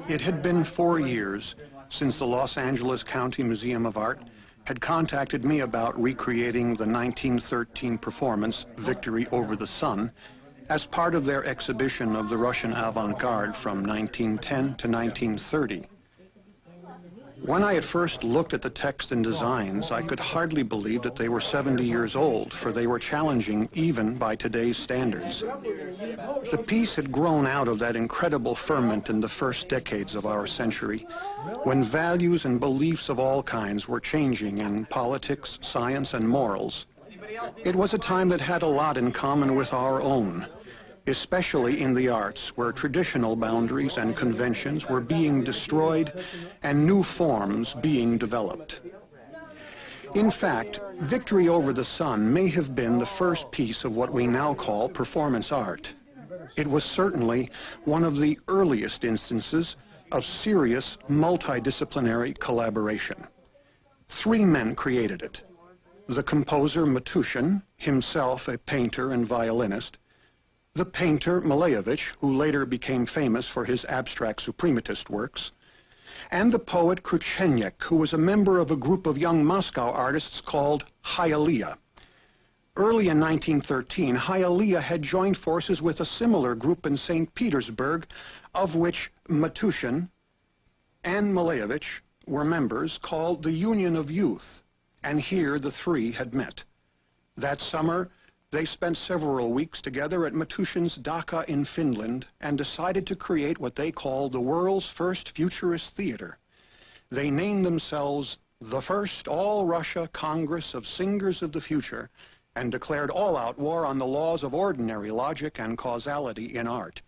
It had been 4 years since the Los Angeles County Museum of Art had contacted me about recreating the 1913 performance, Victory Over the Sun, as part of their exhibition of the Russian avant-garde from 1910 to 1930. When I at first looked at the text and designs, I could hardly believe that they were 70 years old, for they were challenging even by today's standards. The piece had grown out of that incredible ferment in the first decades of our century, when values and beliefs of all kinds were changing in politics, science, and morals. It was a time that had a lot in common with our own, especially in the arts, where traditional boundaries and conventions were being destroyed and new forms being developed. In fact, Victory Over the Sun may have been the first piece of what we now call performance art. It was certainly one of the earliest instances of serious multidisciplinary collaboration. 3 men created it: the composer Matushin, himself a painter and violinist; the painter Malevich, who later became famous for his abstract suprematist works; and the poet Kruchenyek, who was a member of a group of young Moscow artists called Hialeah. Early in 1913, Hialeah had joined forces with a similar group in St. Petersburg, of which Matushin and Malevich were members, called the Union of Youth, and here the 3 had met. That summer, they spent several weeks together at Matushin's Dhaka in Finland and decided to create what they called the world's first futurist theater. They named themselves the First All-Russia Congress of Singers of the Future and declared all-out war on the laws of ordinary logic and causality in art.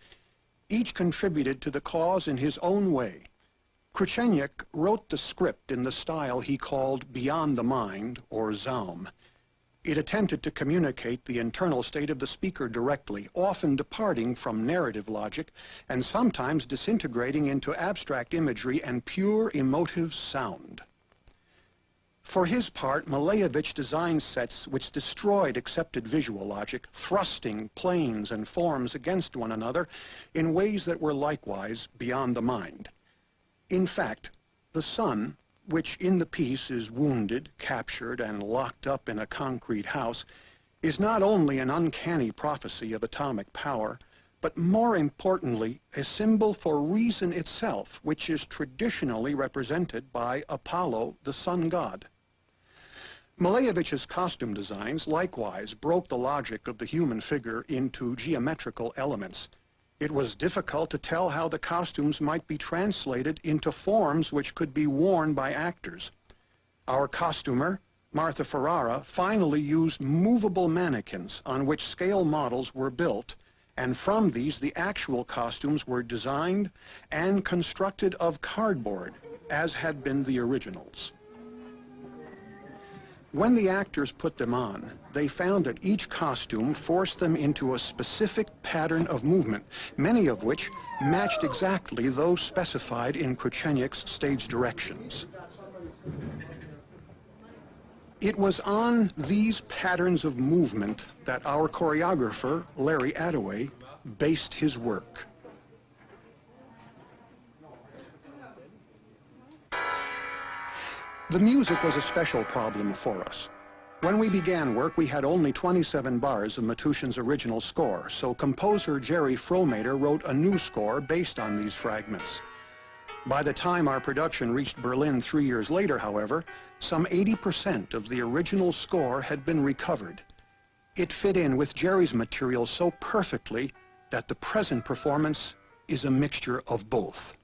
Each contributed to the cause in his own way. Kruchenyek wrote the script in the style he called Beyond the Mind, or Zaum. It attempted to communicate the internal state of the speaker directly, often departing from narrative logic and sometimes disintegrating into abstract imagery and pure emotive sound. For his part, Malevich designed sets which destroyed accepted visual logic, thrusting planes and forms against one another in ways that were likewise beyond the mind. In fact, the sun, which in the piece is wounded, captured, and locked up in a concrete house, is not only an uncanny prophecy of atomic power, but more importantly, a symbol for reason itself, which is traditionally represented by Apollo, the sun god. Malevich's costume designs likewise broke the logic of the human figure into geometrical elements. It was difficult to tell how the costumes might be translated into forms which could be worn by actors. Our costumer, Martha Ferrara, finally used movable mannequins on which scale models were built, and from these the actual costumes were designed and constructed of cardboard, as had been the originals. When the actors put them on, they found that each costume forced them into a specific pattern of movement, many of which matched exactly those specified in Kruchenyek's stage directions. It was on these patterns of movement that our choreographer, Larry Attaway, based his work. The music was a special problem for us. When we began work, we had only 27 bars of Matushin's original score, so composer Jerry Fromater wrote a new score based on these fragments. By the time our production reached Berlin 3 years later, however, some 80% of the original score had been recovered. It fit in with Jerry's material so perfectly that the present performance is a mixture of both.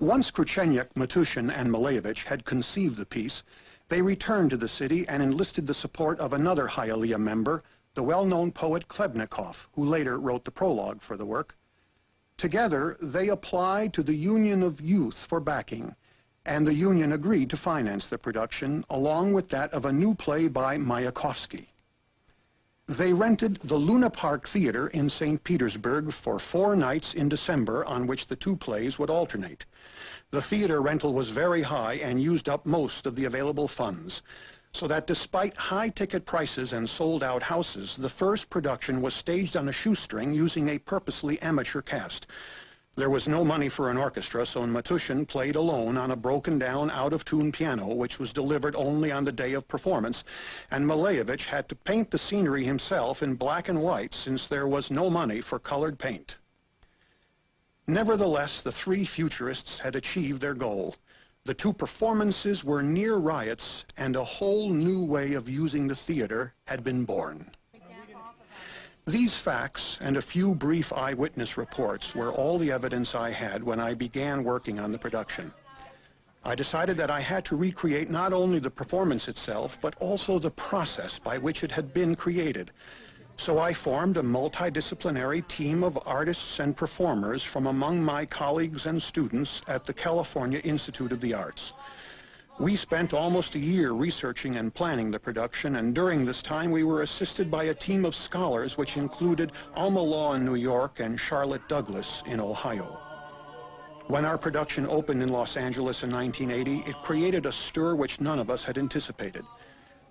Once Kruchenyek, Matushin, and Malevich had conceived the piece, they returned to the city and enlisted the support of another Hialeah member, the well-known poet Klebnikov, who later wrote the prologue for the work. Together, they applied to the Union of Youth for backing, and the Union agreed to finance the production, along with that of a new play by Mayakovsky. They rented the Luna Park Theater in St. Petersburg for 4 nights in December, on which the 2 plays would alternate. The theater rental was very high and used up most of the available funds. so that despite high ticket prices and sold-out houses, the first production was staged on a shoestring using a purposely amateur cast. There was no money for an orchestra, so Matushin played alone on a broken-down, out-of-tune piano, which was delivered only on the day of performance, and Malevich had to paint the scenery himself in black and white since there was no money for colored paint. Nevertheless, the three futurists had achieved their goal. The two performances were near riots, and a whole new way of using the theater had been born. These facts and a few brief eyewitness reports were all the evidence I had when I began working on the production. I decided that I had to recreate not only the performance itself, but also the process by which it had been created. So I formed a multidisciplinary team of artists and performers from among my colleagues and students at the California Institute of the Arts. We spent almost a year researching and planning the production, and during this time we were assisted by a team of scholars which included Alma Law in New York and Charlotte Douglas in Ohio. When our production opened in Los Angeles in 1980, it created a stir which none of us had anticipated.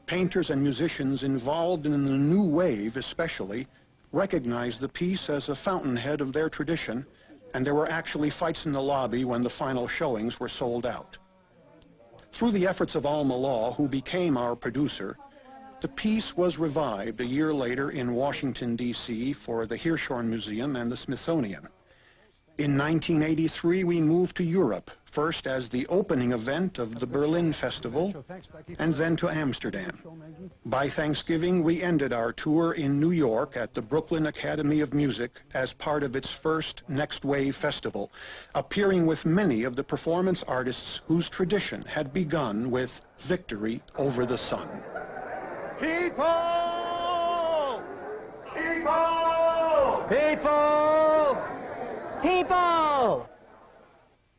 Painters and musicians involved in the new wave especially recognized the piece as a fountainhead of their tradition, and there were actually fights in the lobby when the final showings were sold out. Through the efforts of Alma Law, who became our producer, the piece was revived a year later in Washington, D.C. for the Hirshhorn Museum and the Smithsonian. In 1983, we moved to Europe, first as the opening event of the Berlin Festival, and then to Amsterdam. By Thanksgiving, we ended our tour in New York at the Brooklyn Academy of Music as part of its first Next Wave Festival, appearing with many of the performance artists whose tradition had begun with Victory Over the Sun. People! People! People! People!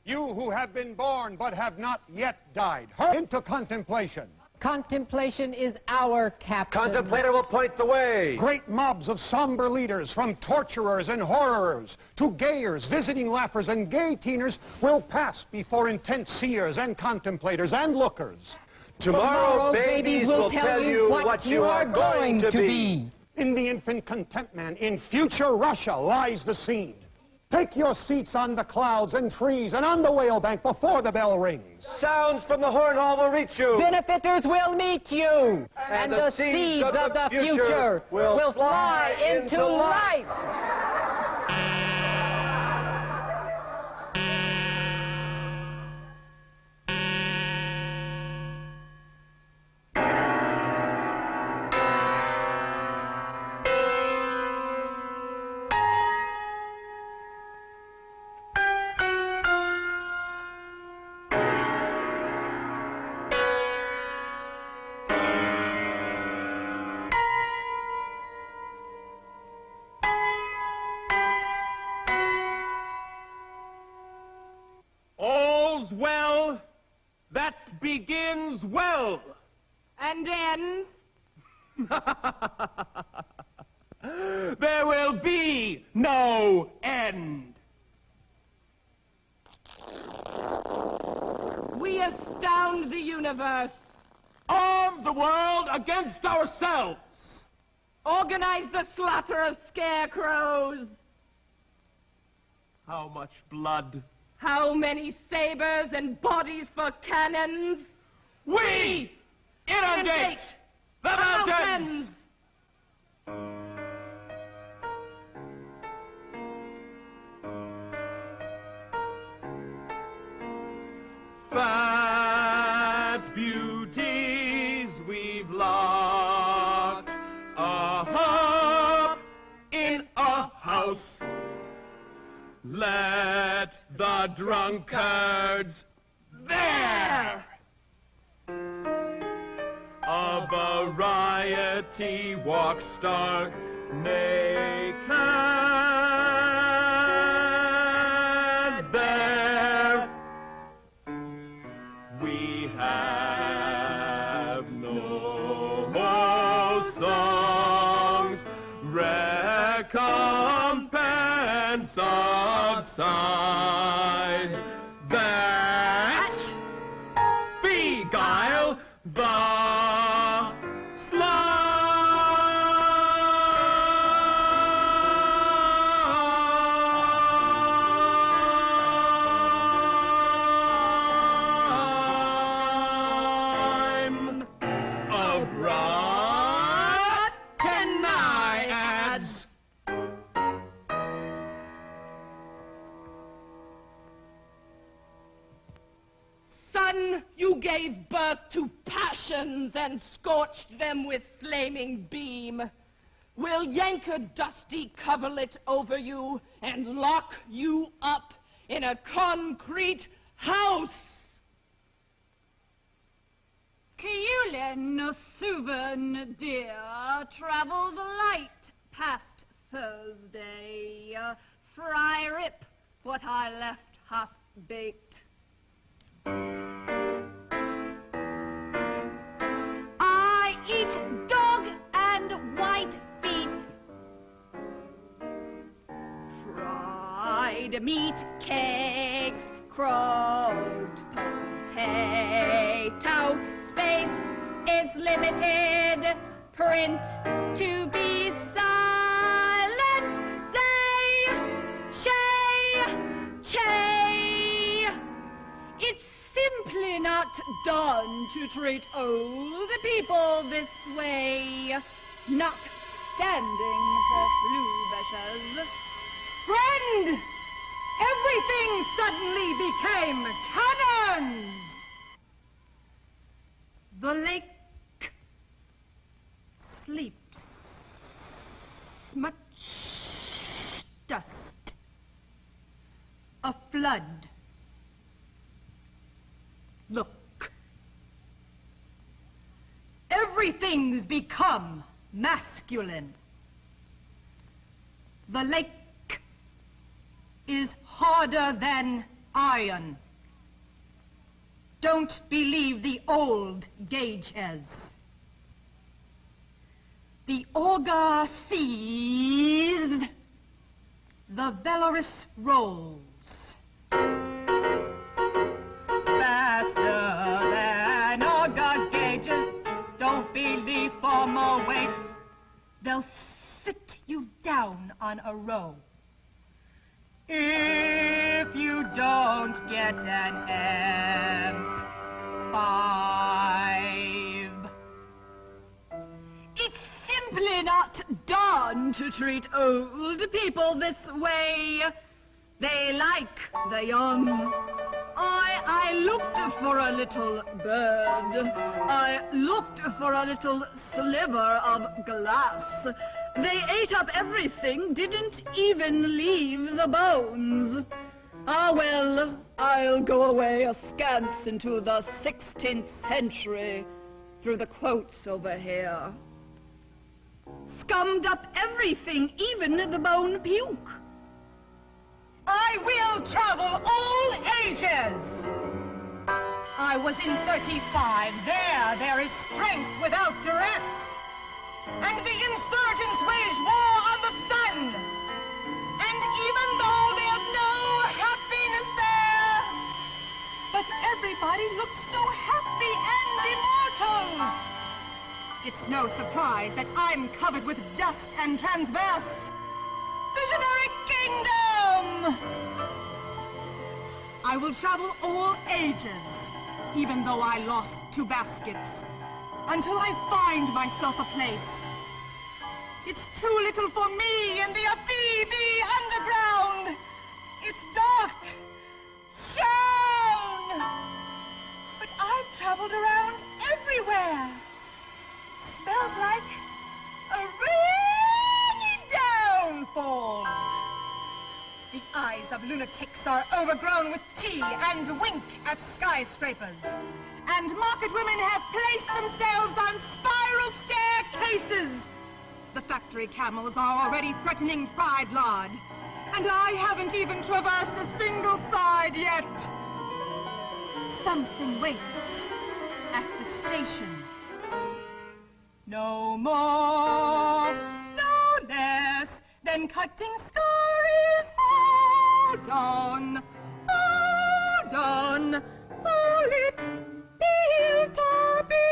You who have been born but have not yet died, into contemplation. Contemplation is our captain. Contemplator will point the way. Great mobs of somber leaders, from torturers and horrors to gayers, visiting laughers, and gay teeners will pass before intense seers and contemplators and lookers. Tomorrow babies will tell you what you are going to be. In the infant contempt man, in future Russia lies the scene. Take your seats on the clouds and trees and on the whale bank before the bell rings. Sounds from the horn hall will reach you. Benefactors will meet you. And the seeds of the future will fly into life. All's well that begins well. And ends. There will be no end. We astound the universe. Arm the world against ourselves. Organize the slaughter of scarecrows. How much blood? How many sabers and bodies for cannons? We inundate the mountains. Fat beauties we've locked up in a house. Let the drunkards there. A variety walk stark naked there. We have no songs, recompense of sighs that beguile the sun, you gave birth to passions and scorched them with flaming beam. We'll yank a dusty coverlet over you and lock you up in a concrete house. Kiulin, Suvan, dear, travel the light past Thursday. Fry rip what I left half-baked. I eat dog and white beets. Fried meat cakes, croaked potato. Space is limited. Print to be silent. Che. It's simply not done to treat old people this way. Not standing for flu measures. Friend! Everything suddenly became cannons! The lake sleeps. Much dust. A flood. Look. Everything's become masculine. The lake is harder than iron. Don't believe the old gauges. The auger sees, the valorous rolls. Faster than auger gauges. Don't believe former weights. They'll sit you down on a row. If you don't get an M5. It's simply not done to treat old people this way. They like the young. I looked for a little bird. I looked for a little sliver of glass. They ate up everything, didn't even leave the bones. Ah, well, I'll go away askance into the 16th century through the quotes over here. Scummed up everything, even the bone puke. I will travel all ages. I was in 35. There is strength without duress. And the insurgents wage war on the sun. And even though there's no happiness there, but everybody looks so happy and immortal. It's no surprise that I'm covered with dust and transverse. Visionary kingdom! I will travel all ages, even though I lost 2 baskets, until I find myself a place. It's too little for me in the Abibi underground. It's dark, shown. But I've traveled around everywhere. Smells like a rainy downfall. The eyes of lunatics are overgrown with tea and wink at skyscrapers. And market women have placed themselves on spiral staircases. The factory camels are already threatening fried lard. And I haven't even traversed a single side yet. Something waits at the station. No more, no less than cutting scories. Hold on, hold on, hold it, it'll be.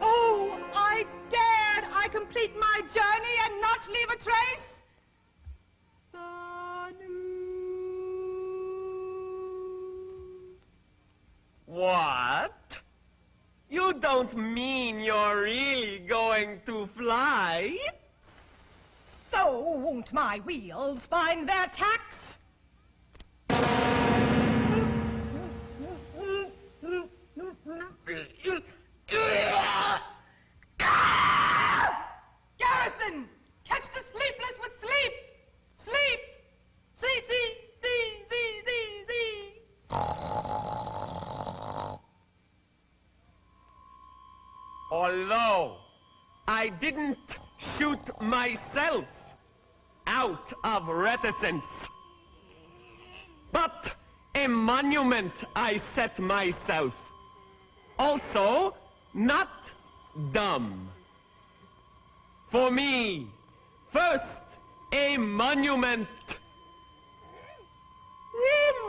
Oh, I dared I complete my journey and not leave a trace? What? You don't mean you're really going to fly? So won't my wheels find their tacks? I didn't shoot myself out of reticence, but a monument I set myself. Also, not dumb. For me, first, a monument.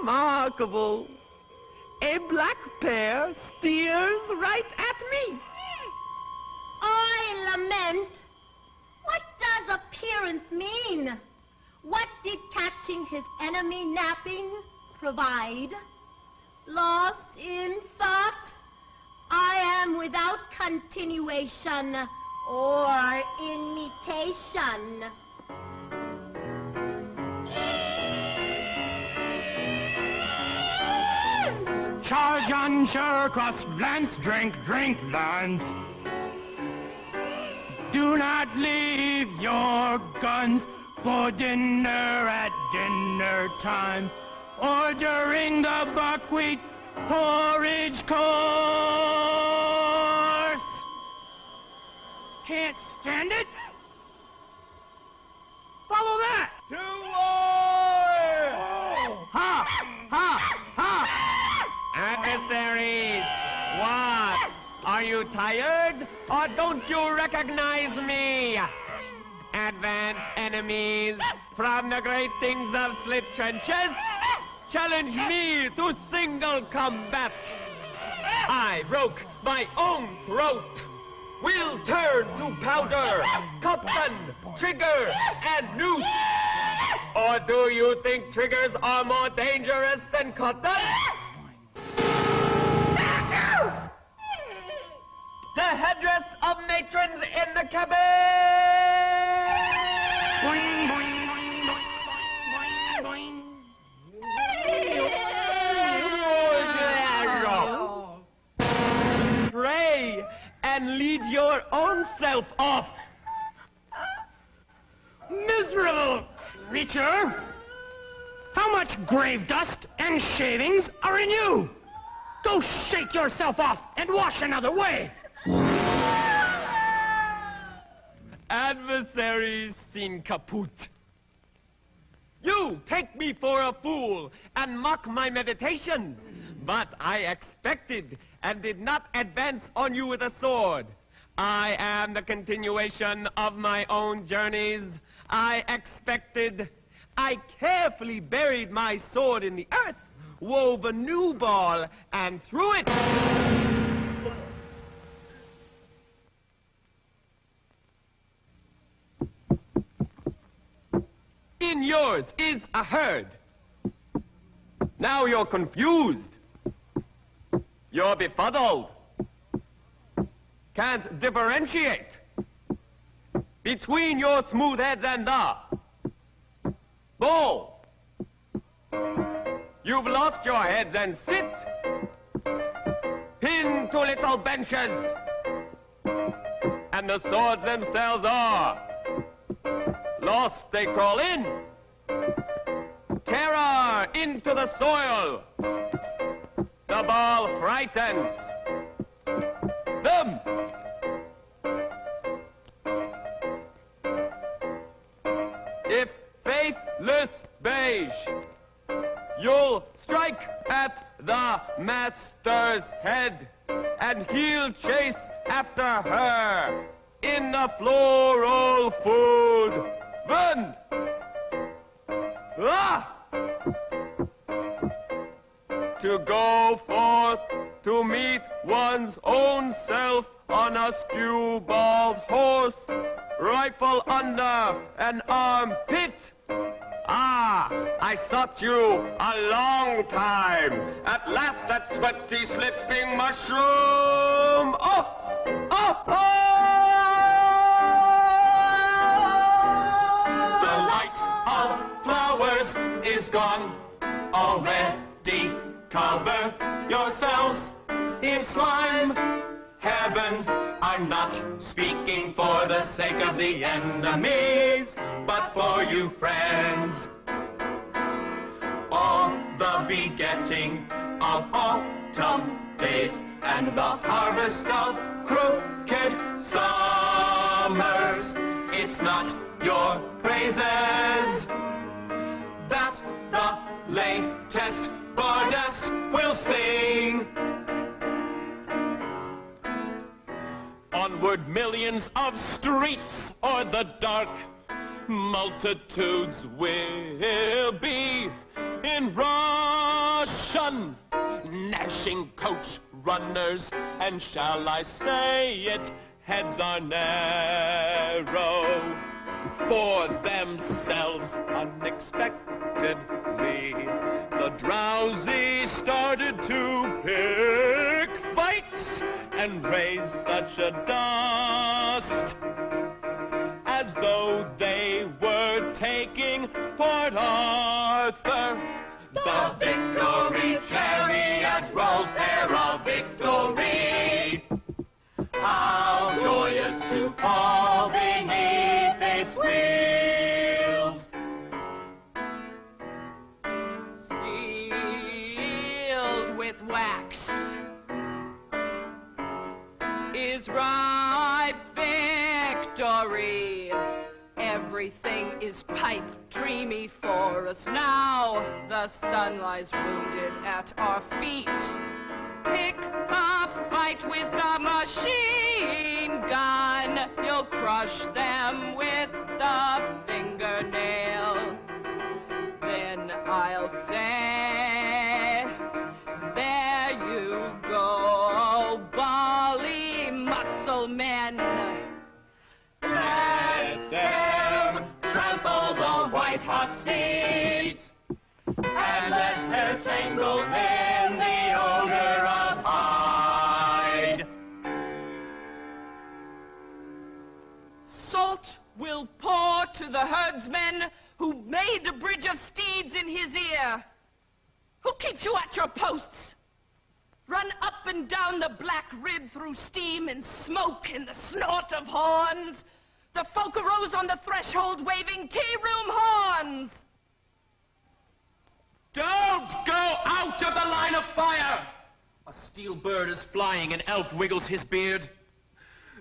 Remarkable. A black pair steers right at me. I lament. What does appearance mean? What did catching his enemy napping provide? Lost in thought, I am without continuation or imitation. Charge on shore, cross lands, drink, lands. Do not leave your guns for dinner at dinner time or during the buckwheat porridge course. Can't stand it? Follow that! To war! Oh. Ha! Ha! Ha! Adversaries, what? Are you tired, or don't you recognize me? Advance, enemies, from the great things of slit trenches. Challenge me to single combat. I broke my own throat. We'll turn to powder, cotton, trigger, and noose. Or do you think triggers are more dangerous than cotton? The headdress of matrons in the cabin! Boing, boing, boing, boing, boing, boing. Pray and lead your own self off. Miserable creature! How much grave dust and shavings are in you? Go shake yourself off and wash another way! Adversaries sin kaput. You take me for a fool and mock my meditations, but I expected and did not advance on you with a sword. I am the continuation of my own journeys. I expected. I carefully buried my sword in the earth, wove a new ball, and threw it. In yours is a herd. Now you're confused. You're befuddled. Can't differentiate between your smooth heads and the bull. You've lost your heads and sit pinned to little benches. And the swords themselves are lost. They crawl in. Terror into the soil. The ball frightens them. If faithless beige, you'll strike at the master's head, and he'll chase after her in the floral food. Wind! Ah! To go forth to meet one's own self on a skew-bald horse, rifle under an armpit. Ah, I sought you a long time. At last that sweaty, slipping mushroom. Oh! Oh! Oh! The light of flowers is gone already. Cover yourselves in slime. Heavens, I'm not speaking for the sake of the enemies, but for you friends. All the begetting of autumn days and the harvest of crooked summer it's not your praises that the latest bardest will sing. Onward millions of streets o'er the dark multitudes will be in Russian, gnashing coach runners, and shall I say it, heads are narrow. For themselves unexpectedly, the drowsy started to pick fights and raise such a dust as though they were taking part. Arthur, the victory chariot rolls there of victory. How joyous to fall beneath its wheels. Sealed with wax is ripe victory. Everything is pipe dreamy for us now. The sun lies wounded at our feet. Pick a fight with a machine gun. You'll crush them with the fingernail. Then I'll say, there you go, bally muscle men. Let them trample the white-hot steeds, and let her tangle in the odor of hide. Salt will pour to the herdsmen who made a bridge of steeds in his ear. Who keeps you at your posts? Run up and down the black rib through steam and smoke and the snort of horns. The folk arose on the threshold waving tea-room horns. Don't go out of the line of fire! A steel bird is flying, an elf wiggles his beard.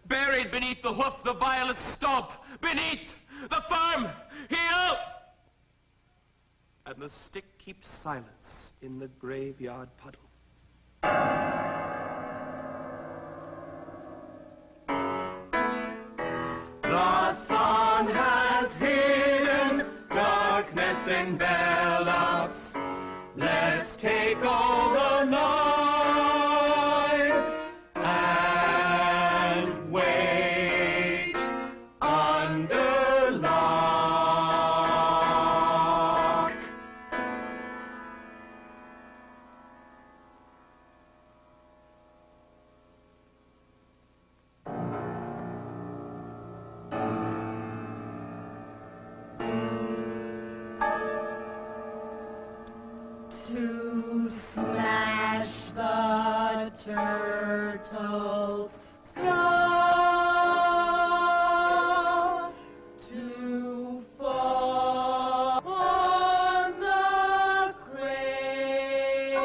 Buried beneath the hoof, the violets stomp. Beneath the firm heel! And the stick keeps silence in the graveyard puddle. The sun has hidden darkness envelops. Let's take all the noise and wait under lock. To smash the turtle's skull, to fall on the cradle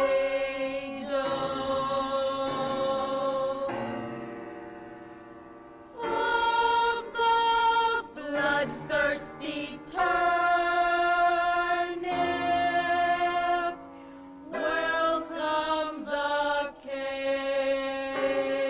of the bloodthirsty turnip. Welcome the king.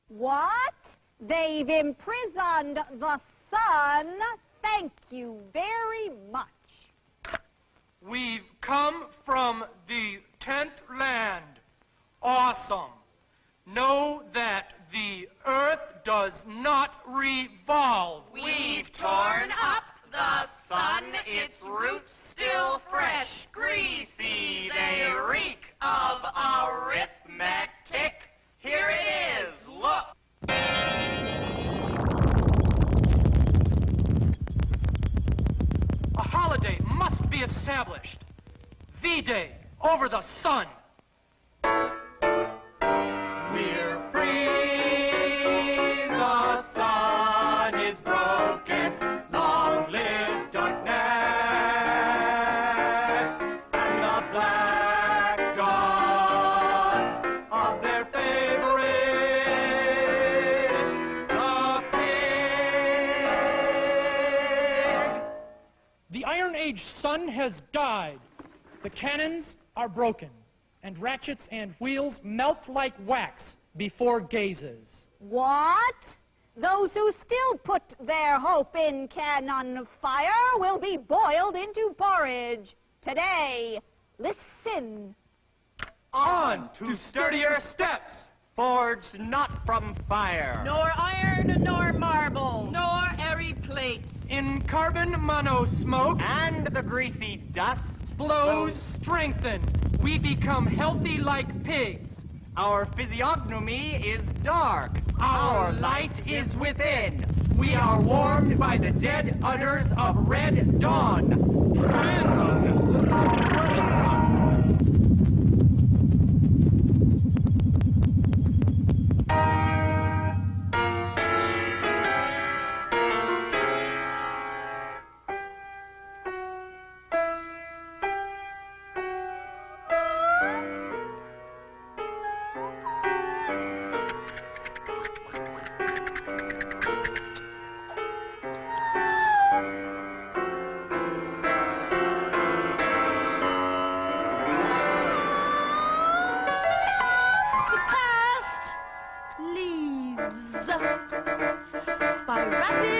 What? They've imprisoned the sun? Thank you very much. We've come from the 10th land. Awesome. Know that the earth does not revolve. We've torn up the sun, its roots still fresh, greasy, they reek of arithmetic. Here it is, look. A holiday must be established. V-Day over the sun. We're free, the sun is broken, long live darkness, and the black gods of their favorite, the pig. The Iron Age sun has died. The cannons are broken, and ratchets and wheels melt like wax before gazes. What? Those who still put their hope in cannon fire will be boiled into porridge. Today, listen. On to sturdier steps, Forged not from fire, Nor iron, nor marble, nor airy plates. in carbon monosmoke, and the greasy dust. blows strengthen. We become healthy like pigs. Our physiognomy is dark. Our light is within. We are warmed by the dead udders of red dawn. The past leaves by rapid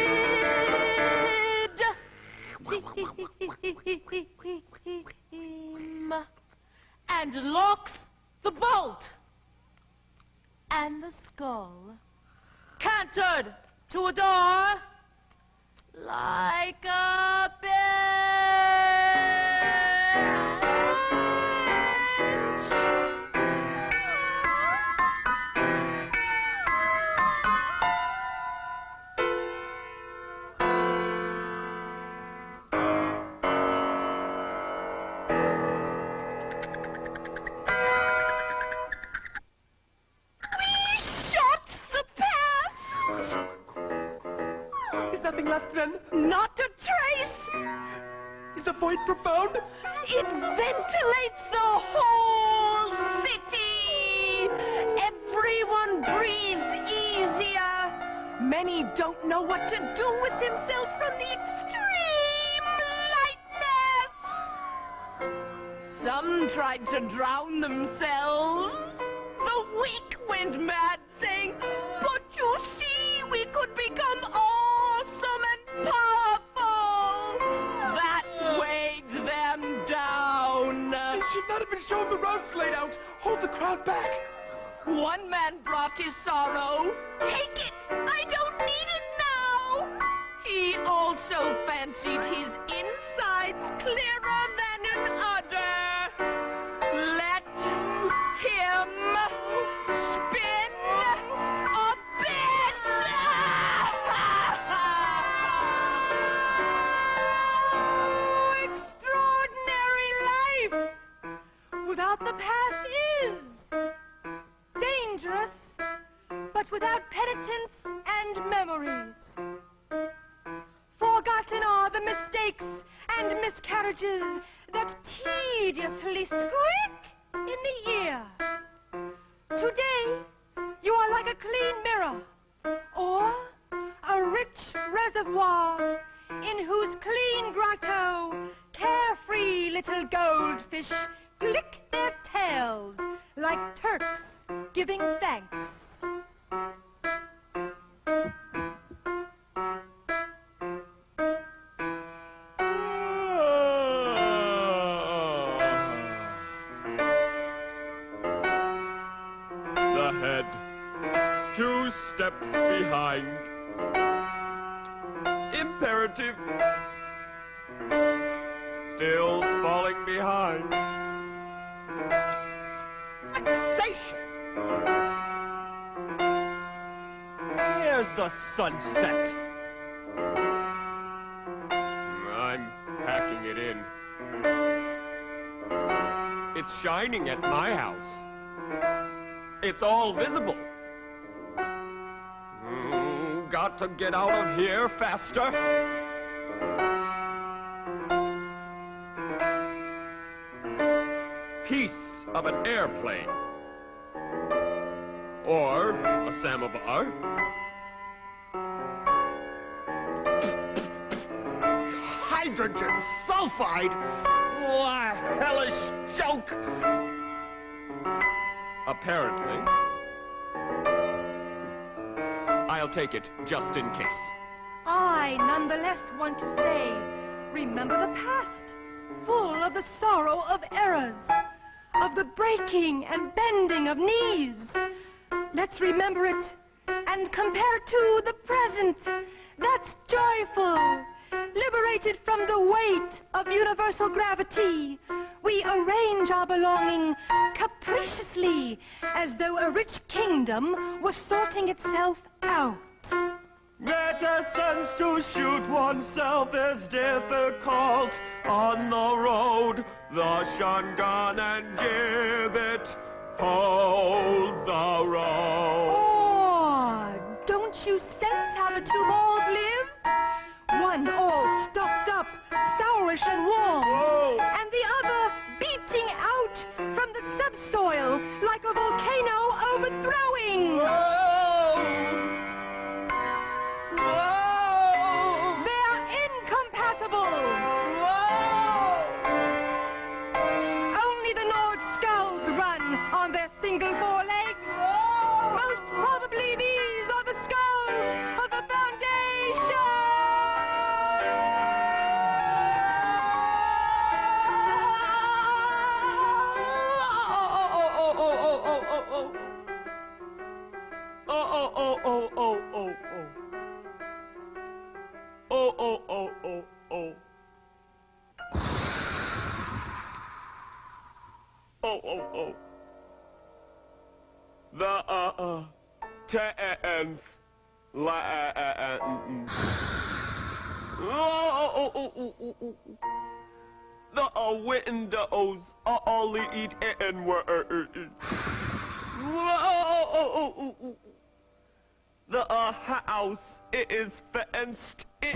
steam and locks the bolt and the skull cantered to a door like a bench. We shot the past! Is nothing left then? Not a trace! Is the void profound? It ventilates the whole city! Everyone breathes easier. Many don't know what to do with themselves from the extreme lightness. Some tried to drown themselves. The weak went mad, saying, "But you see, we could become awesome and powerful." That weighed them down. They should not have been shown the routes laid out. Hold the crowd back. One man brought his sorrow. "Take it! I don't need it now!" He also fancied his insides clearer than an udder. Let him spin a bit! Extraordinary life! Without the past is dangerous, but without penitence and memories. Forgotten are the mistakes and miscarriages that tediously squeak in the ear. Today, you are like a clean mirror, or a rich reservoir in whose clean grotto carefree little goldfish flick their tails like Turks giving thanks. ahead, 2 steps behind. Imperative. Still falling behind. Vexation! Here's the sunset. I'm packing it in. It's shining at my house. It's all visible. Got to get out of here faster. Piece of an airplane. Or a samovar. Hydrogen sulfide! What a hellish joke! Apparently. I'll take it, just in case. I nonetheless want to say, remember the past, full of the sorrow of errors, of the breaking and bending of knees. Let's remember it and compare to the present that's joyful, liberated from the weight of universal gravity. We arrange our belonging capriciously, as though a rich kingdom was sorting itself out. Reticence to shoot oneself is difficult on the road. The shun gun and gibbet hold the road. Oh, don't you sense how the 2 balls live? One all stopped up, sourish and warm, Whoa. and the other beating out from the subsoil like a volcano overthrowing. Whoa. Whoa. They are incompatible. Whoa. Only the Nord skulls run on their single 4 legs. Most probably these are the skulls of the Foundation. The 10th The windows are all eating words. The house is fenced in.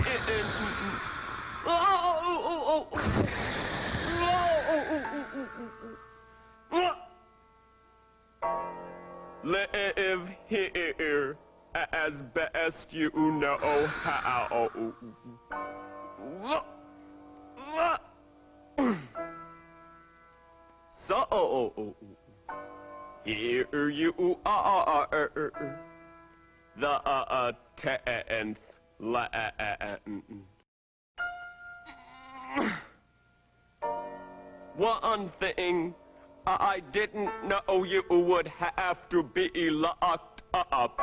Live here as best you know how. So, here you are, the 10th land. One thing I didn't know you would have to be locked up.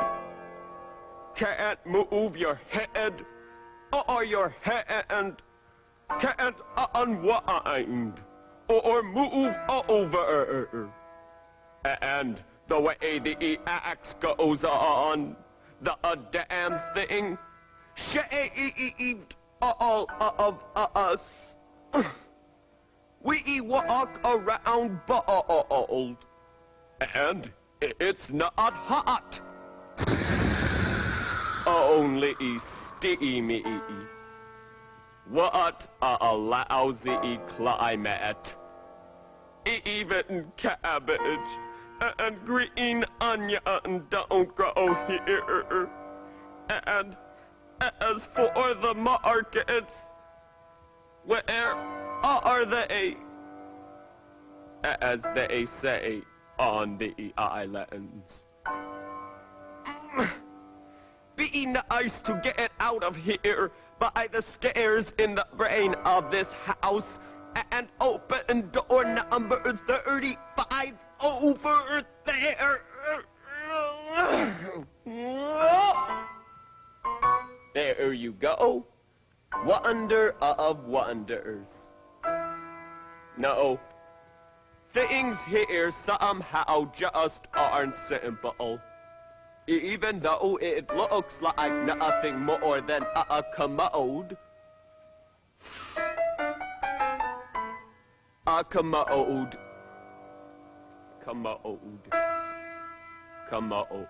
Can't move your head or your hand. Can't unwind or move over. And the way the axe goes on, the damn thing shaved all of us. We walk around bald, and it's not hot, only steamy. What a lousy climate. Even cabbage and green onion don't grow here. And as for the markets, where are they? As they say on the islands. Be nice to get out of here by the stairs in the brain of this house and open door number 35 over there. here you go. Wonder of wonders. No. Things here somehow just aren't simple. Even though it looks like nothing more than a commode. A commode. Commode. Commode.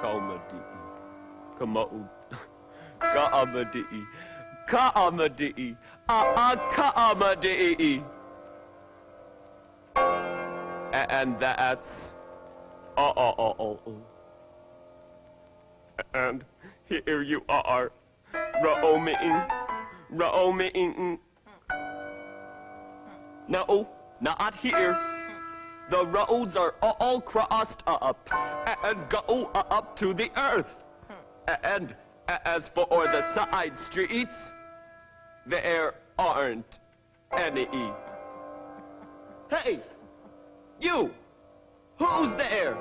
Comedy. Commode. Comedy. Comedy. Comedy. And that's all. And here you are, roaming. No, not here. The roads are all crossed up and go up to the earth. And as for the side streets, there aren't any. Hey, you! Who's there?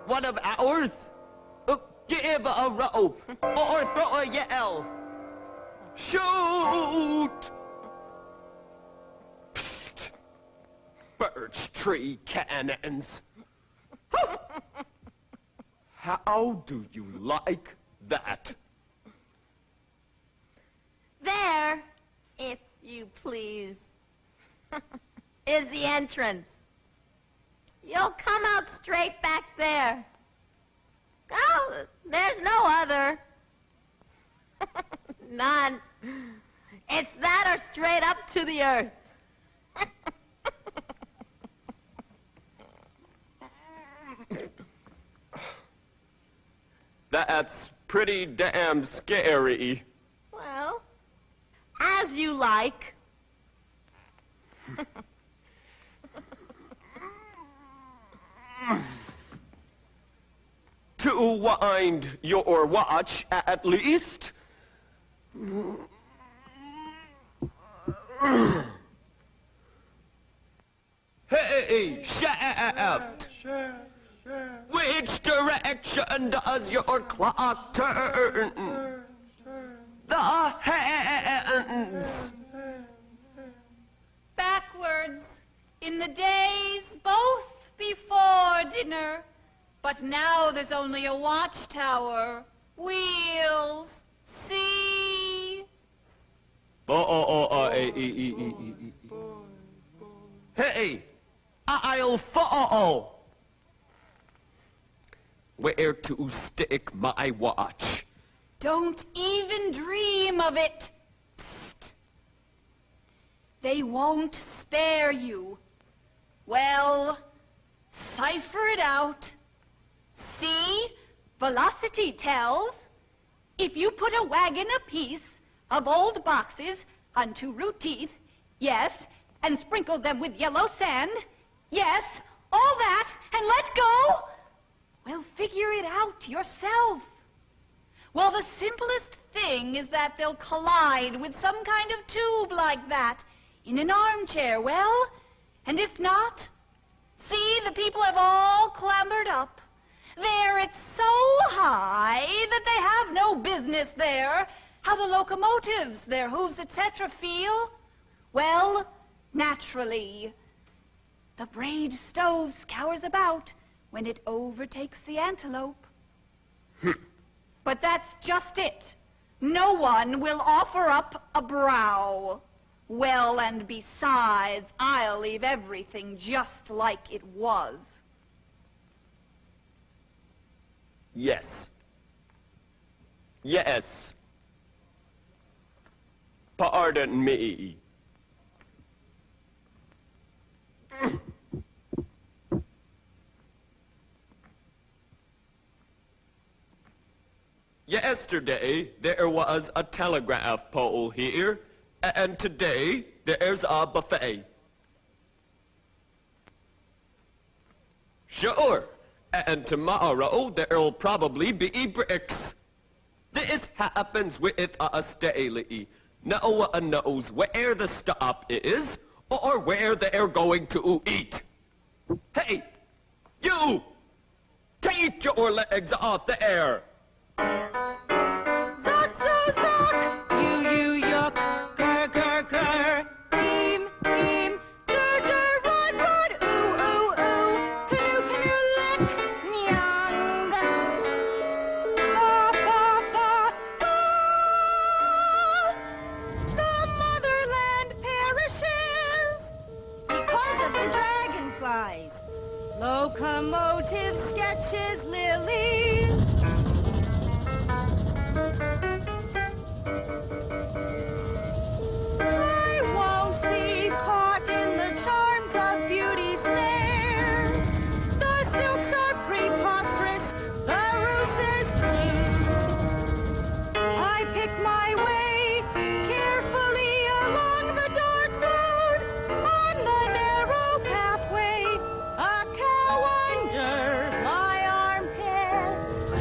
One of ours? Give a rope or throw a yell. Shoot! Psst. Birch tree cannons. How do you like that? There, if you please, is the entrance. You'll come out straight back there. Oh, there's no other. None. It's that or straight up to the earth. That's pretty damn scary. Well, as you like. To wind your watch, at least. Hey, shaft! Which direction does your clock turn? The hands! Backwards, in the days both before dinner, but now there's only a watchtower, wheels, see. Hey, I'll fall. Where to stick my watch? Don't even dream of it. Psst. They won't spare you. Well, cipher it out. See, velocity tells. If you put a wagon apiece of old boxes on two root teeth, yes, and sprinkle them with yellow sand, yes, all that, and let go, well, figure it out yourself. Well, the simplest thing is that they'll collide with some kind of tube like that in an armchair, well, and if not, see, the people have all clambered up. There it's so high that they have no business there. How the locomotives, their hooves, etc. feel? Well, naturally, the braid stove scours about when it overtakes the antelope. But that's just it. No one will offer up a brow. Well, and besides, I'll leave everything just like it was. Yes. Yes. Pardon me. Yesterday, there was a telegraph pole here, and today, there's a buffet. Sure, and tomorrow, there'll probably be bricks. This happens with us daily. No one knows where the stop is, or where they're going to eat. Hey, you! Take your legs off the air! yuck, you, yuck, gur, eem, dur, rod, ooh, canoe, lick, nyang. Ba, ba, the motherland perishes because of the dragonflies. Locomotive sketches, lilies. I won't be caught in the charms of beauty snares. The silks are preposterous, the ruse is crude. I pick my way carefully along the dark road, on the narrow pathway, a cow under my armpit.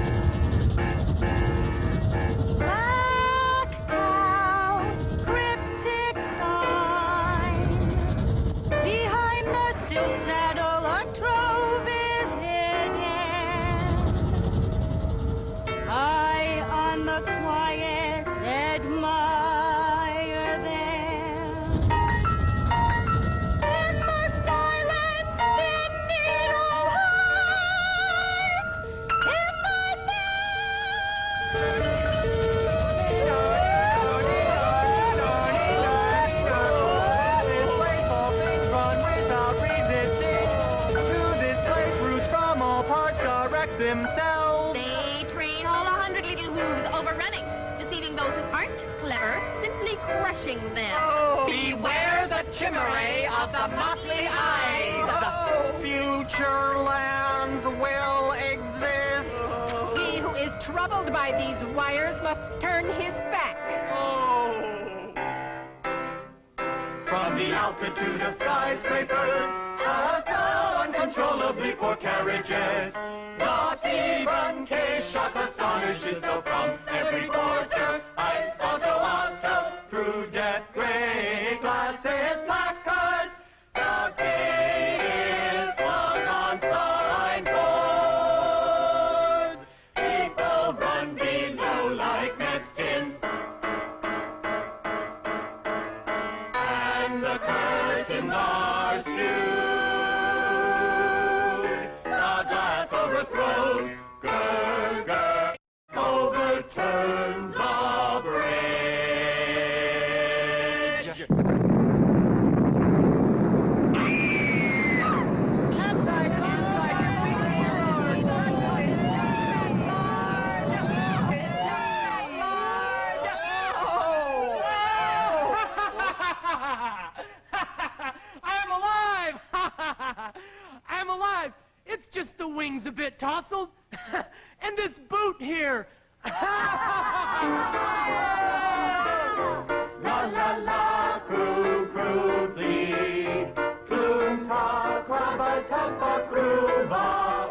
Black cow, cryptic sign. Behind the silk saddle, a trove is hidden. I, on the quiet, admire them. In the silence, the needle hides. In the This place all things run without resisting. To this place roots from all parts direct themselves. They train all 100 little hooves overrunning, deceiving those who aren't clever, simply crushing them. Beware the chimera of the motley eyes. Future lands will exist. He who is troubled by these wires must turn his back. From the altitude of skyscrapers, as now uncontrollably pour carriages. Not even K-shot astonishes, so from every quarter, ice auto, through death gray glasses, placards, the gate is flung on signboards. People run below like mess tins. And the curtains are skewed. The glass overthrows, gur, overturns the bridge. I'm alive! I'm alive! It's just the wings a bit tousled. And this boot here. La la la, crew, flee. Klum ta, krabba, tappa, kruba,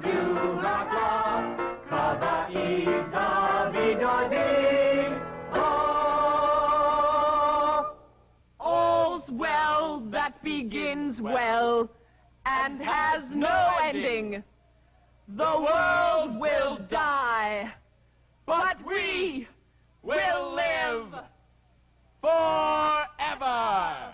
do, la, kaba, iza, vida, All's well that begins well and has no ending. The world will die, but we will live forever.